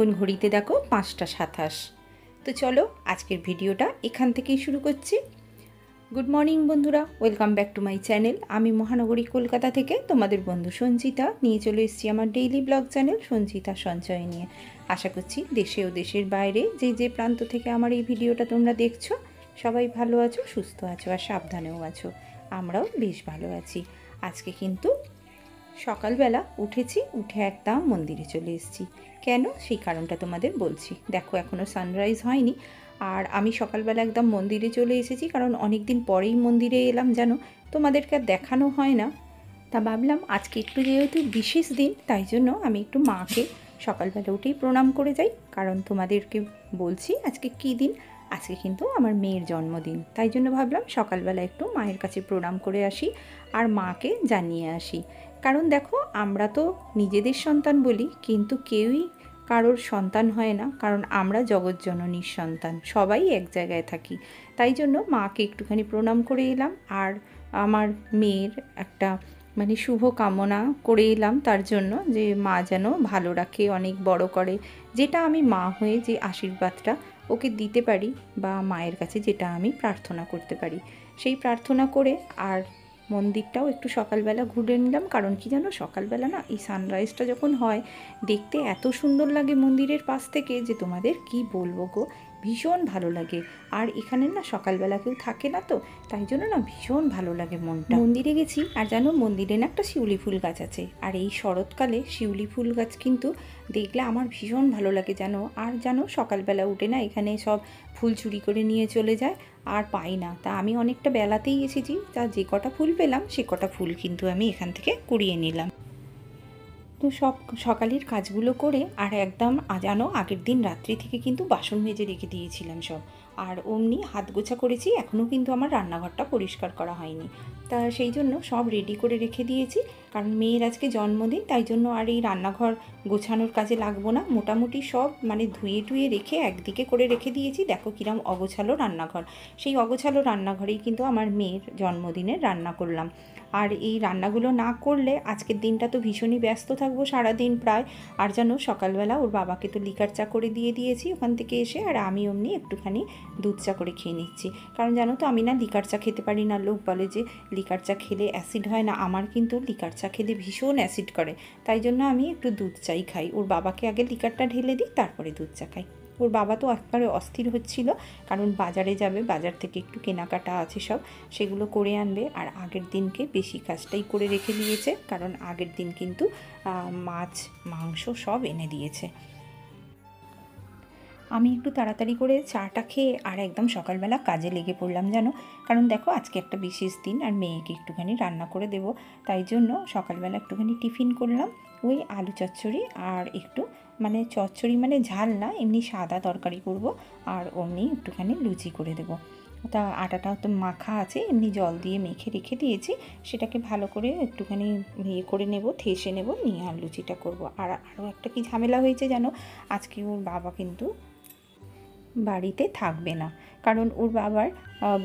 এখন ঘড়িতে দেখো 5টা 27। তো চলো আজকের ভিডিওটা এখান থেকেই শুরু করছি। গুড মর্নিং বন্ধুরা, welcome back to my channel. আমি মহানগরী কলকাতা থেকে তোমাদের বন্ধু সঞ্চিতা নিয়ে চলে এসেছি আমার ডেইলি ব্লগ চ্যানেল সঞ্চিতা সঞ্চয় নিয়ে। আশা করছি দেশে ও দেশের বাইরে যে প্রান্ত থেকে আমার এই ভিডিওটা তোমরা দেখছো সবাই ভালো আছো, সুস্থ আছো আর সাবধানেও আছো। আমরাও বেশ ভালো আছি। আজকে কিন্তু সকালবেলা উঠেছি, উঠে একদম মন্দিরে চলে এসেছি। কেন সেই কারণটা তোমাদের বলছি। দেখো এখনও সানরাইজ হয়নি আর আমি সকালবেলা একদম মন্দিরে চলে এসেছি, কারণ অনেক দিন পরেই মন্দিরে এলাম, জানো তোমাদেরকে আর দেখানো হয় না। তা ভাবলাম আজকে একটু যেহেতু বিশেষ দিন, তাই জন্য আমি একটু মাকে সকালবেলা উঠেই প্রণাম করে যাই। কারণ তোমাদেরকে বলছি আজকে কী দিন, আজকে কিন্তু আমার মেয়ের জন্মদিন। তাই জন্য ভাবলাম সকালবেলা একটু মায়ের কাছে প্রণাম করে আসি আর মাকে জানিয়ে আসি। কারণ দেখো আমরা তো নিজেদের সন্তান বলি, কিন্তু কেউই কারোর সন্তান হয় না, কারণ আমরা জগৎজননীর সন্তান, সবাই এক জায়গায় থাকি। তাই জন্য মাকে একটুখানি প্রণাম করে এলাম আর আমার মেয়ের একটা শুভ কামনা করে এলাম তার জন্য, যে মা যেন ভালো রাখে, অনেক বড় করে, যেটা আমি মা হয়ে যে আশীর্বাদটা ওকে দিতে পারি বা মায়ের কাছে যেটা আমি প্রার্থনা করতে পারি, সেই প্রার্থনা করে আর মন্দিরটাও একটু সকালবেলা ঘুরে নিলাম। কারণ কি জানো, সকালবেলা না এই সানরাইজটা যখন হয় দেখতে এত সুন্দর লাগে মন্দিরের পাশ থেকে, যে তোমাদের কি বলবো গো, ভীষণ ভালো লাগে। আর এখানে না সকালবেলা কেউ থাকে না, তো তাই জন্য না ভীষণ ভালো লাগে মনটা। মন্দিরে গেছি আর জানো মন্দিরে না একটা শিউলি ফুল গাছ আছে, আর এই শরৎকালে শিউলি ফুল গাছ কিন্তু দেখলে আমার ভীষণ ভালো লাগে জানো। আর জানো সকালবেলা উঠে না এখানে সব ফুল চুরি করে নিয়ে চলে যায় আর পাই না। তা আমি অনেকটা বেলাতেই এসেছি, তা যে কটা ফুল পেলাম সে কটা ফুল কিন্তু আমি এখান থেকে কুড়িয়ে নিলাম। তো সব সকালের কাজগুলো করে আর একদম জানো আগের দিন রাত্রি থেকে কিন্তু বাসন মেজে রেখে দিয়েছিলাম সব, আর অমনি হাত গোছা করেছি। এখনও কিন্তু আমার রান্নাঘরটা পরিষ্কার করা হয়নি, তা সেই জন্য সব রেডি করে রেখে দিয়েছি। কারণ মেয়ের আজকে জন্মদিন, তাই জন্য আর এই রান্নাঘর গোছানোর কাজে লাগবো না। মোটামুটি সব ধুয়ে টুয়ে রেখে একদিকে করে রেখে দিয়েছি। দেখো কিরম অগোছালো রান্নাঘর, সেই অগোছালো রান্নাঘরেই কিন্তু আমার মেয়ের জন্মদিনের রান্না করলাম। আর এই রান্নাগুলো না করলে আজকের দিনটা তো ভীষণই ব্যস্ত থাকবো সারাদিন প্রায়। আর জানো সকালবেলা ওর বাবাকে তো লিকার চা করে দিয়ে দিয়েছি ওখান থেকে এসে, আর আমি অমনি একটুখানি দুধ চা করে খেয়ে নিচ্ছি। কারণ জানো তো আমি না লিকার চা খেতে পারি না। লোক বলে যে লিকার চা খেলে অ্যাসিড হয় না, আমার কিন্তু লিকার চা খেলে ভীষণ অ্যাসিড করে। তাই জন্য আমি একটু দুধ চাই খাই। ওর বাবাকে আগে লিকারটা ঢেলে দিই, তারপরে দুধ চা খাই। ওর বাবা তো একবারে অস্থির হচ্ছিল, কারণ বাজারে যাবে, বাজার থেকে একটু কেনাকাটা আছে সব, সেগুলো করে আনবে। আর আগের দিনকে বেশি কাজটাই করে রেখে দিয়েছে, কারণ আগের দিন কিন্তু মাছ মাংস সব এনে দিয়েছে। আমি একটু তাড়াতাড়ি করে চাটা খেয়ে আর একদম সকালবেলা কাজে লেগে পড়লাম জানো। কারণ দেখো আজকে একটা বিশেষ দিন আর মেয়েকে একটুখানি রান্না করে দেবো, তাই জন্য সকালবেলা একটুখানি টিফিন করলাম। ওই আলু চচ্চড়ি আর একটু চচ্চড়ি ঝাল না, এমনি সাদা তরকারি করব, আর অমনি একটুখানি লুচি করে দেবো। তা আটাটা তো মাখা আছে, এমনি জল দিয়ে মেখে রেখে দিয়েছি, সেটাকে ভালো করে একটুখানি করে নেব, থেসে নেব, নিয়ে আর লুচিটা করব। আর আরও একটা কি ঝামেলা হয়েছে জানো, আজকে ওর বাবা কিন্তু বাড়িতে থাকবে না। কারণ ওর বাবার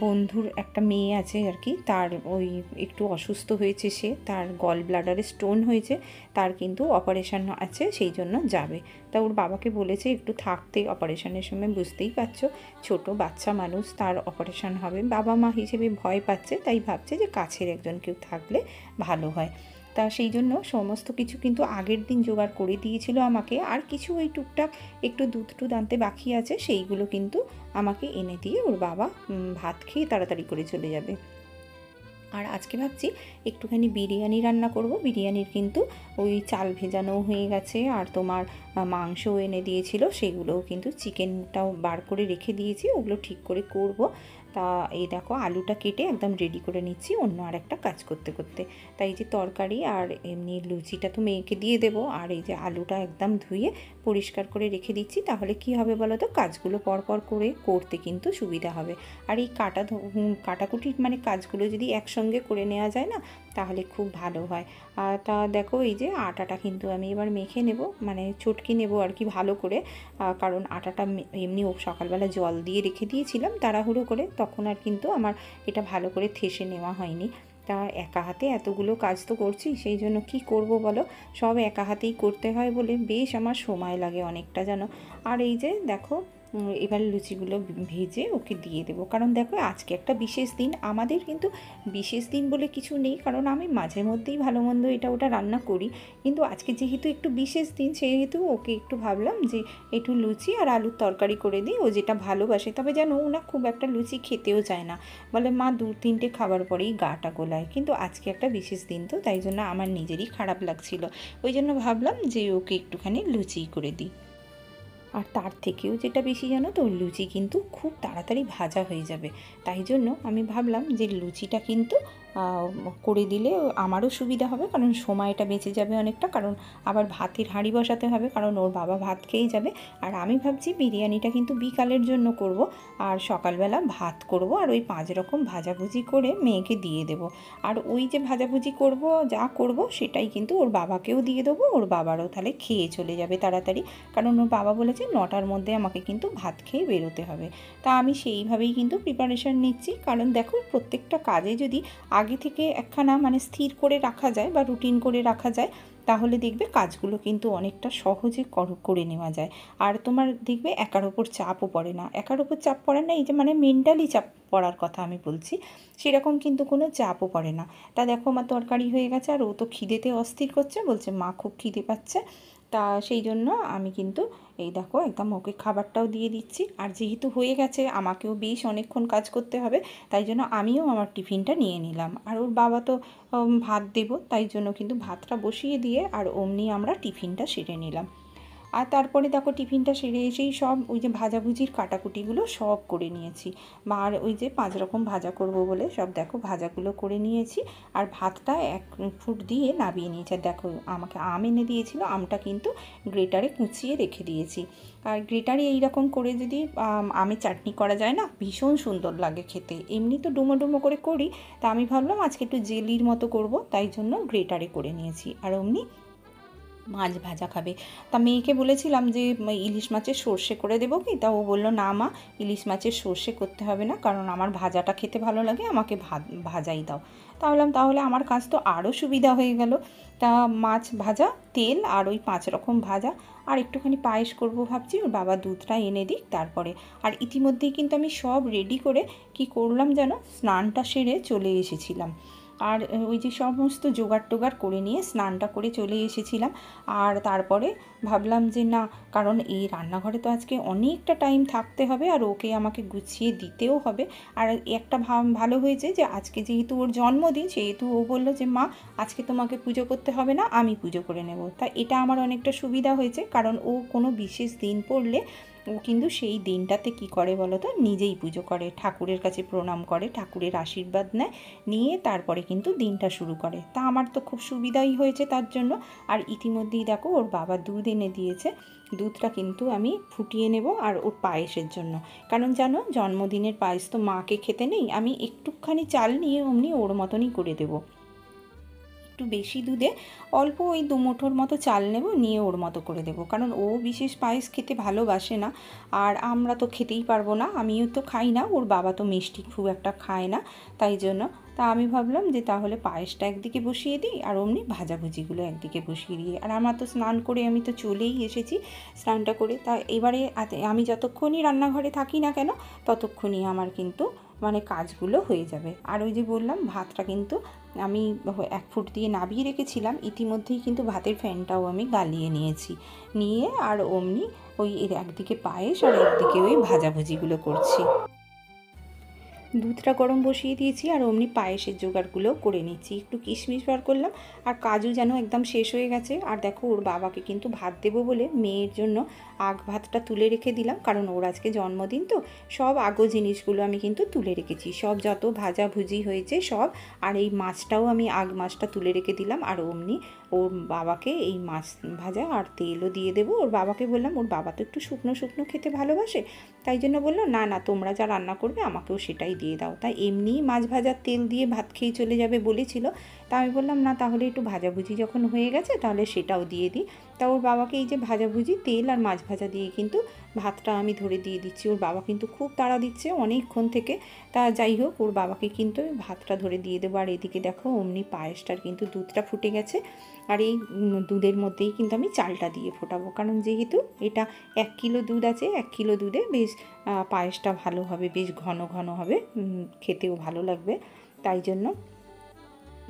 বন্ধুর একটা মেয়ে আছে আর কি, তার ওই একটু অসুস্থ হয়েছে, সে তার গল ব্লাডারে স্টোন হয়েছে, তার কিন্তু অপারেশন আছে, সেই জন্য যাবে। তা ওর বাবাকে বলেছে একটু থাকতে, অপারেশনের সময় বুঝতেই পারছো ছোট বাচ্চা মানুষ, তার অপারেশন হবে, বাবা মা হিসেবে ভয় পাচ্ছে, তাই ভাবছে যে কাছের একজন কেউ থাকলে ভালো হয়। তা সেই জন্য সমস্ত কিছু কিন্তু আগের দিন জোগাড় করে দিয়েছিল আমাকে, আর কিছু ওই টুকটাক একটু দুধ টুধ আনতে বাকি আছে, সেইগুলো কিন্তু আমাকে এনে দিয়ে ওর বাবা ভাত খেয়ে তাড়াতাড়ি করে চলে যাবে। আর আজকে ভাবছি একটুখানি বিরিয়ানি রান্না করব। বিরিয়ানির কিন্তু ওই চাল ভেজানো হয়ে গেছে, আর তোমার মাংসও এনে দিয়েছিল, সেগুলোও কিন্তু চিকেনটাও বার করে রেখে দিয়েছি, ওগুলো ঠিক করে করব। তা এই দেখো আলুটা কেটে একদম রেডি করে নিচ্ছি অন্য আর একটা কাজ করতে করতে। তাই যে তরকারি আর এমনি লুচিটা তো মেয়েকে দিয়ে দেবো, আর এই যে আলুটা একদম ধুয়ে পরিষ্কার করে রেখে দিচ্ছি। তাহলে কি হবে বলো তো, কাজগুলো পরপর করে করতে কিন্তু সুবিধা হবে। আর এই কাটাকুটি কাজগুলো যদি একসঙ্গে করে নেওয়া যায় না, তাহলে খুব ভালো হয়। তা দেখো এই যে আটাটা কিন্তু আমি এবার মেখে নেব, চটকে নেব আর কি ভালো করে। কারণ আটাটা এমনি সকালবেলা জল দিয়ে রেখে দিয়েছিলাম তাড়াহুড়ো করে, তখন আর কিন্তু আমার এটা ভালো করে থেসে নেওয়া হয়নি। তা একা হাতে এতগুলো কাজ তো করছি, সেই জন্য কি করব বলো, সব একা হাতেই করতে হয় বলে বেশ আমার সময় লাগে অনেকটা জানো। আর এই যে দেখো এবার লুচিগুলো ভেজে ওকে দিয়ে দেবো, কারণ দেখো আজকে একটা বিশেষ দিন আমাদের, কিন্তু বিশেষ দিন বলে কিছু নেই, কারণ আমি মাঝে মধ্যেই ভালো মন্দ এটা ওটা রান্না করি, কিন্তু আজকে যেহেতু একটু বিশেষ দিন সেহেতু ওকে একটু ভাবলাম যে একটু লুচি আর আলুর তরকারি করে দিই, ও যেটা ভালোবাসে। তবে জানো ও না খুব একটা লুচি খেতেও চায় না, বলে মা 2-3টে খাবার পরেই গাটা গোলায়, কিন্তু আজকে একটা বিশেষ দিন তো তাই জন্য আমার নিজেরই খারাপ লাগছিল, ওই জন্য ভাবলাম যে ওকে একটুখানি লুচি করে দিই। আর তার থেকেও যেটা বেশি জানো তো, লুচি কিন্তু খুব তাড়াতাড়ি ভাজা হয়ে যাবে, তাই জন্য আমি ভাবলাম যে লুচিটা কিন্তু করে দিলে আমারও সুবিধা হবে, কারণ সময়টা বেঁচে যাবে অনেকটা, কারণ আবার ভাতের হাঁড়ি বসাতে হবে, কারণ ওর বাবা ভাত খেয়েই যাবে। আর আমি ভাবছি বিরিয়ানিটা কিন্তু বিকালের জন্য করব, আর সকালবেলা ভাত করব, আর ওই 5 রকম ভাজাভুজি করে মেয়েকে দিয়ে দেব। আর ওই যে ভাজাভুজি করব যা করব সেটাই কিন্তু ওর বাবাকেও দিয়ে দেবো, ওর বাবারও তাহলে খেয়ে চলে যাবে তাড়াতাড়ি, কারণ ওর বাবা বলেছে 9টার মধ্যে আমাকে কিন্তু ভাত খেয়ে বেরোতে হবে। তা আমি সেইভাবেই কিন্তু প্রিপারেশান নিচ্ছি, কারণ দেখো প্রত্যেকটা কাজে যদি আগে থেকে একখানা মানে স্থির করে রাখা যায় বা রুটিন করে রাখা যায়, তাহলে দেখবে কাজগুলো কিন্তু অনেকটা সহজে করে নেওয়া যায়। আর তোমার দেখবে একার ওপর চাপও পড়ে না, একার ওপর চাপ পড়ে না, এই যে মানে মেন্টালি চাপ পড়ার কথা আমি বলছি, সেরকম কিন্তু কোনো চাপও পড়ে না। তা দেখো আমার তরকারি হয়ে গেছে, আর ও তো খিদেতে অস্থির করছে, বলছে মা খুব খিদে পাচ্ছে। তা সেই জন্য আমি কিন্তু এই দেখো একদম ওকে খাবারটাও দিয়ে দিচ্ছি, আর যেহেতু হয়ে গেছে আমাকেও বেশ অনেকক্ষণ কাজ করতে হবে, তাই জন্য আমিও আমার টিফিনটা নিয়ে নিলাম। আর ওর বাবা তো ভাত দেবো, তাই জন্য কিন্তু ভাতটা বসিয়ে দিয়ে আর অমনি আমরা টিফিনটা সেরে নিলাম। আর তারপরে দেখো টিফিনটা সেরে এসেই সব ওই যে ভাজাভুজির কাটাকুটিগুলো সব করে নিয়েছি, আর ওই যে 5 রকম ভাজা করব বলে সব দেখো ভাজাগুলো করে নিয়েছি, আর ভাতটা 1 ফুট দিয়ে নাবিয়ে নিয়েছি। আর দেখো আমাকে আম এনে দিয়েছিল, আমটা কিন্তু গ্রেটারে কুচিয়ে রেখে দিয়েছি। আর গ্রেটারে এইরকম করে যদি আমের চাটনি করা যায় না, ভীষণ সুন্দর লাগে খেতে। এমনি তো ডুমো ডুমো করে করি, তা আমি ভাবলাম আজকে একটু জেলির মতো করব, তাই জন্য গ্রেটারে করে নিয়েছি। আর অমনি মাছ ভাজা খাবে, তা মেয়েকে বলেছিলাম যে ইলিশ মাছের সর্ষে করে দেবো কি, তা ও বললো না মা ইলিশ মাছের সর্ষে করতে হবে না, কারণ আমার ভাজাটা খেতে ভালো লাগে, আমাকে ভাজাই দাও। তাহলে আমার কাজ তো আরও সুবিধা হয়ে গেল। তা মাছ ভাজা, তেল আর ওই 5 রকম ভাজা, আর একটুখানি পায়েস করবো ভাবছি, ওর বাবা দুধটা এনে দিক তারপরে। আর ইতিমধ্যেই কিন্তু আমি সব রেডি করে কি করলাম যেন, স্নানটা সেরে চলে এসেছিলাম, আর ওই যে সমস্ত জোগাড় টোগাড় করে নিয়ে স্নানটা করে চলে এসেছিলাম। আর তারপরে ভাবলাম যে না, কারণ এই রান্নাঘরে তো আজকে অনেকটা টাইম থাকতে হবে, আর ওকে আমাকে গুছিয়ে দিতেও হবে। আর একটা ভালো হয়েছে যে আজকে যেহেতু ওর জন্মদিন, সেহেতু ও বললো যে মা আজকে তোমাকে পুজো করতে হবে না, আমি পুজো করে নেব। তা এটা আমার অনেকটা সুবিধা হয়েছে, কারণ ও কোনো বিশেষ দিন পড়লে ও কিন্তু সেই দিনটাতে কি করে বলো তো, নিজেই পুজো করে, ঠাকুরের কাছে প্রণাম করে, ঠাকুরের আশীর্বাদ নেয়, নিয়ে তারপরে কিন্তু দিনটা শুরু করে। তা আমার তো খুব সুবিধাই হয়েছে তার জন্য। আর ইতিমধ্যেই দেখো ওর বাবা দুধ এনে দিয়েছে, দুধটা কিন্তু আমি ফুটিয়ে নেব আর ওর পায়েসের জন্য, কারণ জানো জন্মদিনের পায়েস তো মাকে খেতে নেই, আমি একটুখানি চাল নিয়ে অমনি ওর মতনই করে দেবো। একটু বেশি দুধে অল্প ওই 2 মুঠোর মতো চাল নেব, নিয়ে ওর মতো করে দেবো, কারণ ও বিশেষ পায়েস খেতে ভালোবাসে না, আর আমরা তো খেতেই পারবো না, আমিও তো খাই না, ওর বাবা তো মিষ্টি খুব একটা খায় না, তাই জন্য। তা আমি ভাবলাম যে তাহলে পায়েসটা একদিকে বসিয়ে দিই, আর অমনি ভাজাভুজিগুলো একদিকে বসিয়ে দিই। আর আমার তো স্নান করে আমি তো চলেই এসেছি স্নানটা করে, তা এবারে আমি যতক্ষণই রান্নাঘরে থাকি না কেন ততক্ষণই আমার কিন্তু মানে কাজগুলো হয়ে যাবে। আর ওই যে বললাম ভাতটা কিন্তু আমি 1 ফুট দিয়ে নাবিয়ে রেখেছিলাম, ইতিমধ্যেই কিন্তু ভাতের ফ্যানটাও আমি গালিয়ে নিয়েছি, নিয়ে আর অমনি ওই একদিকে পায়েস আর একদিকে ওই ভাজাভুজিগুলো করছি। দুধটা গরম বসিয়ে দিয়েছি, আর অমনি পায়েসের জোগাড়গুলোও করে নিচ্ছি, একটু কিশমিশ বার করলাম, আর কাজু যেন একদম শেষ হয়ে গেছে। আর দেখো ওর বাবাকে কিন্তু ভাত দেবো বলে মেয়ের জন্য আগ ভাতটা তুলে রেখে দিলাম, কারণ ওর আজকে জন্মদিন তো সব আগো জিনিসগুলো আমি কিন্তু তুলে রেখেছি, সব যত ভাজাভুজি হয়েছে সব। আর এই মাছটাও আমি মাছটা তুলে রেখে দিলাম, আর অমনি ওর বাবাকে এই মাছ ভাজা আর তেলও দিয়ে দেবো। ওর বাবাকে বললাম, ওর বাবা তো একটু শুকনো শুকনো খেতে ভালোবাসে, তাই জন্য বললো না না তোমরা যা রান্না করবে আমাকেও সেটাই দিয়ে দাও। তাই এমনিই মাছ ভাজার তেল দিয়ে ভাত খেয়ে চলে যাবে বলেছিল, তা আমি বললাম না তাহলে একটু ভাজাভুজি যখন হয়ে গেছে তাহলে সেটাও দিয়ে দিই। তা ওর বাবাকে এই যে ভাজাভুজি তেল আর মাছ ভাজা দিয়ে কিন্তু ভাতটা আমি ধরে দিয়ে দিচ্ছি। ওর বাবা কিন্তু খুব তাড়া দিচ্ছে অনেকক্ষণ থেকে। তা যাই হোক, ওর বাবাকে কিন্তু ভাতটা ধরে দিয়ে দেবো। আর এদিকে দেখো অমনি পায়েসটার কিন্তু দুধটা ফুটে গেছে। আর এই দুধের মধ্যেই কিন্তু আমি চালটা দিয়ে ফোটাবো, কারণ যেহেতু এটা 1 কিলো দুধ আছে, 1 কিলো দুধে বেশ পায়েসটা ভালো হবে, বেশ ঘন ঘন হবে, খেতেও ভালো লাগবে। তাই জন্য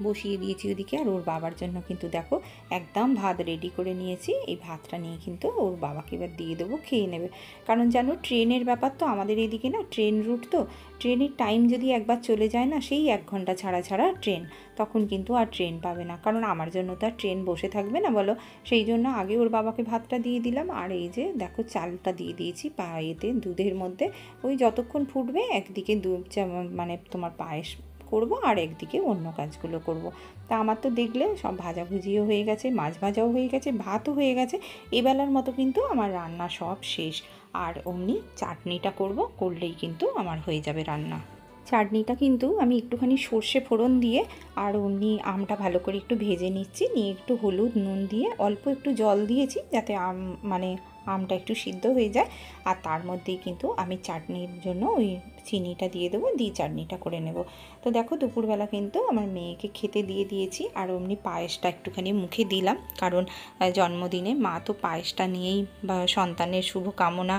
বসিয়ে দিয়েছি ওদিকে। আর ওর বাবার জন্য কিন্তু দেখো একদম ভাত রেডি করে নিয়েছি। এই ভাতটা নিয়ে কিন্তু ওর বাবাকে এবার দিয়ে দেবো, খেয়ে নেবে। কারণ জানো ট্রেনের ব্যাপার তো, আমাদের এইদিকে না ট্রেন রুট তো, ট্রেনের টাইম যদি একবার চলে যায় না, সেই 1 ঘন্টা ছাড়া ছাড়া ট্রেন, তখন কিন্তু আর ট্রেন পাবে না। কারণ আমার জন্য তো আর ট্রেন বসে থাকবে না বলো, সেই জন্য আগে ওর বাবাকে ভাতটা দিয়ে দিলাম। আর এই যে দেখো চালটা দিয়ে দিয়েছি এতে দুধের মধ্যে। ওই যতক্ষণ ফুটবে একদিকে দুধ মানে তোমার পায়েস করব আর একদিকে অন্য কাজগুলো করব। তা আমার তো দেখলে সব ভাজাভুজিও হয়ে গেছে, মাছ ভাজাও হয়ে গেছে, ভাতও হয়ে গেছে। এবেলার মতো কিন্তু আমার রান্না সব শেষ। আর অমনি চাটনিটা করলেই কিন্তু আমার হয়ে যাবে রান্না। চাটনিটা কিন্তু আমি একটুখানি সর্ষে ফোড়ন দিয়ে আর অমনি আমটা ভালো করে একটু ভেজে নিচ্ছি, নিয়ে একটু হলুদ নুন দিয়ে অল্প একটু জল দিয়েছি যাতে মানে আমটা একটু সিদ্ধ হয়ে যায়। আর তার মধ্যেই কিন্তু আমি চাটনির জন্য ওই চিনিটা দিয়ে দেবো, দিয়ে চাটনিটা করে নেব। তো দেখো দুপুরবেলা কিন্তু আমার মেয়েকে খেতে দিয়ে দিয়েছি। আর অমনি পায়েসটা একটুখানি মুখে দিলাম, কারণ জন্মদিনে মা তো পায়েসটা নিয়েই বা সন্তানের শুভ কামনা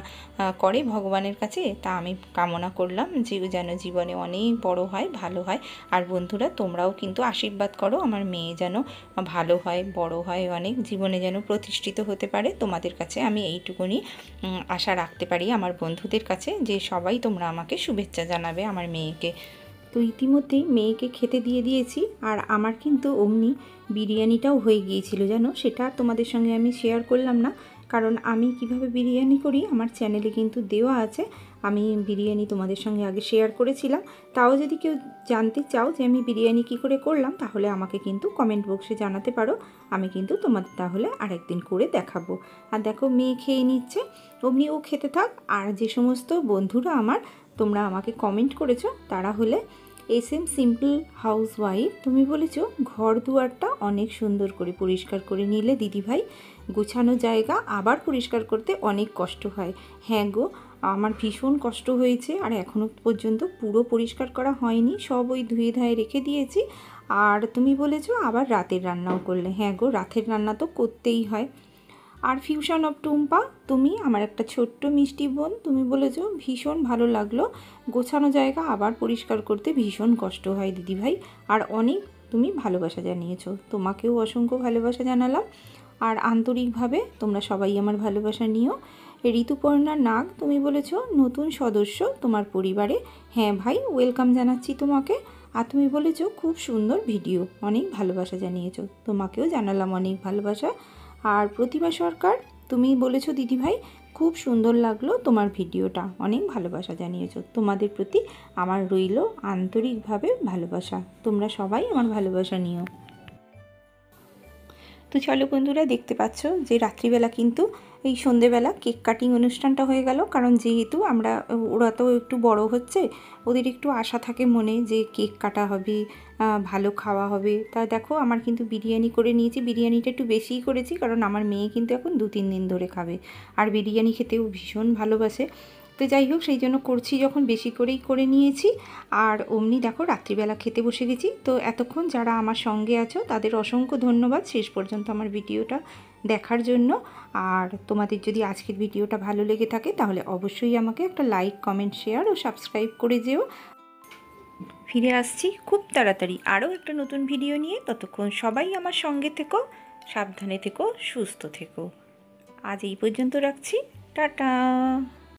করে ভগবানের কাছে। তা আমি কামনা করলাম যে যেন জীবনে অনেক বড় হয়, ভালো হয়। আর বন্ধুরা তোমরাও কিন্তু আশীর্বাদ করো আমার মেয়ে যেন ভালো হয়, বড় হয়, অনেক জীবনে যেন প্রতিষ্ঠিত হতে পারে। তোমাদের কাছে আমি এইটুকুনি আশা রাখতে পারি আমার বন্ধুদের কাছে, যে সবাই তোমরা আমাকে শুভেচ্ছা জানাবে আমার মেয়েকে। তো ইতিমধ্যেই মেয়েকে খেতে দিয়ে দিয়েছি। আর আমার কিন্তু অমনি বিরিয়ানিটাও হয়ে গিয়েছিল জানো, সেটা তোমাদের সঙ্গে আমি শেয়ার করলাম না, কারণ আমি কিভাবে বিরিয়ানি করি আমার চ্যানেলে কিন্তু দেওয়া আছে। আমি বিরিয়ানি তোমাদের সঙ্গে আগে শেয়ার করেছিলাম। তাও যদি কেউ জানতে চাও যে আমি বিরিয়ানি কী করে করলাম, তাহলে আমাকে কিন্তু কমেন্ট বক্সে জানাতে পারো, আমি কিন্তু তোমাদের তাহলে আরেকদিন করে দেখাবো। আর দেখো মেয়ে খেয়ে নিচ্ছে, অমনি ও খেতে থাক। আর যে সমস্ত বন্ধুরা আমার তোমরা আমাকে কমেন্ট করেছো তারা হলে SM সিম্পল হাউসওয়াইফ, তুমি বলেছো ঘর দুয়ারটা অনেক সুন্দর করে পরিষ্কার করে নিলে দিদিভাই, গোছানো জায়গা আবার পরিষ্কার করতে অনেক কষ্ট হয়। হ্যাঁ গো, আমার ভীষণ কষ্ট হয়েছে। আর এখনও পর্যন্ত পুরো পরিষ্কার করা হয়নি, সব ওই ধুয়ে ধায়ে রেখে দিয়েছি। আর তুমি বলেছো আবার রাতের রান্নাও করলে, হ্যাঁ গো রাতের রান্না তো করতেই হয়। আর ফিউশন অফ টুম্পা, তুমি আমার একটা ছোট্ট মিষ্টি বোন, তুমি বলেছো ভীষণ ভালো লাগলো, গোছানো জায়গা আবার পরিষ্কার করতে ভীষণ কষ্ট হয় দিদিভাই। আর অনেক তুমি ভালোবাসা জানিয়েছো, তোমাকেও অসংখ্য ভালোবাসা জানালাম। আর আন্তরিকভাবে তোমরা সবাই আমার ভালোবাসা নিও। ঋতুপর্ণা নাগ, তুমি বলেছো নতুন সদস্য তোমার পরিবারে, হ্যাঁ ভাই ওয়েলকাম জানাচ্ছি তোমাকে। আর তুমি বলেছো খুব সুন্দর ভিডিও, অনেক ভালোবাসা জানিয়েছো, তোমাকেও জানালাম অনেক ভালোবাসা। আর প্রতিভা সরকার, তুমি বলেছো দিদিভাই খুব সুন্দর লাগলো তোমার ভিডিওটা, অনেক ভালোবাসা জানিয়েছো, তোমাদের প্রতি আমার রইল আন্তরিকভাবে ভালোবাসা। তোমরা সবাই আমার ভালোবাসা নিও। তো চলো বন্ধুরা, দেখতে পাচ্ছ যে রাত্রিবেলা কিন্তু এই সন্ধেবেলা কেক কাটিং অনুষ্ঠানটা হয়ে গেল। কারণ যেহেতু ওরা তো একটু বড় হচ্ছে, ওদের একটু আশা থাকে মনে যে কেক কাটা হবে, ভালো খাওয়া হবে। তা দেখো আমার কিন্তু বিরিয়ানি করে নিয়েছি, বিরিয়ানিটা একটু বেশিই করেছি কারণ আমার মেয়ে কিন্তু এখন 2-3 দিন ধরে খাবে, আর বিরিয়ানি খেতেও ভীষণ ভালোবাসে। তো যাই হোক, সেই জন্য করছি যখন বেশি করেই করে নিয়েছি। আর অমনি দেখো রাত্রিবেলা খেতে বসে গেছি। তো এতক্ষণ যারা আমার সঙ্গে আছো তাদের অসংখ্য ধন্যবাদ শেষ পর্যন্ত আমার ভিডিওটা দেখার জন্য। আর তোমাদের যদি আজকের ভিডিওটা ভালো লেগে থাকে তাহলে অবশ্যই আমাকে একটা লাইক, কমেন্ট, শেয়ার ও সাবস্ক্রাইব করে যেও। ফিরে আসছি খুব তাড়াতাড়ি আরও একটা নতুন ভিডিও নিয়ে। ততক্ষণ সবাই আমার সঙ্গে থেকো, সাবধানে থেকো, সুস্থ থেকো। আজ এই পর্যন্ত রাখছি, টাটা।